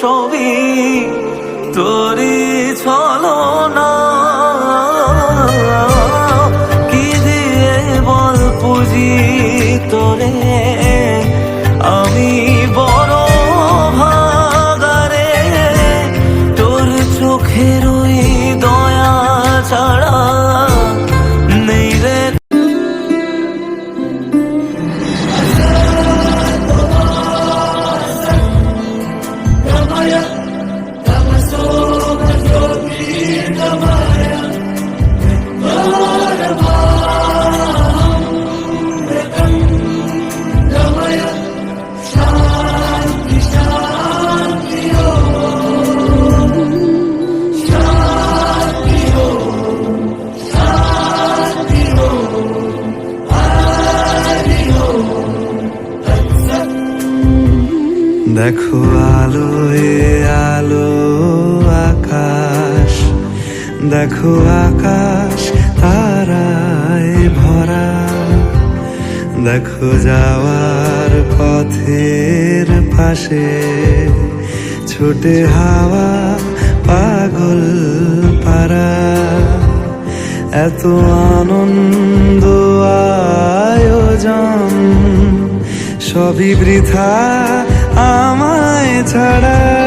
সবই তোরই ছলনা। কি দিয়ে বল পুজি তোরে, আমি বড় ভাগারে। তোর চোখের ওই দয়া ছাড়া নেই রে। দেখো আলোয় আলো আকাশ, দেখো আকাশ তারায় ভরা। দেখো যাওয়ার পথের পাশে ছোটে হাওয়া পাগল পারা। এত আনন্দ আয়োজন সবই বৃথা আমায় ছাড়া।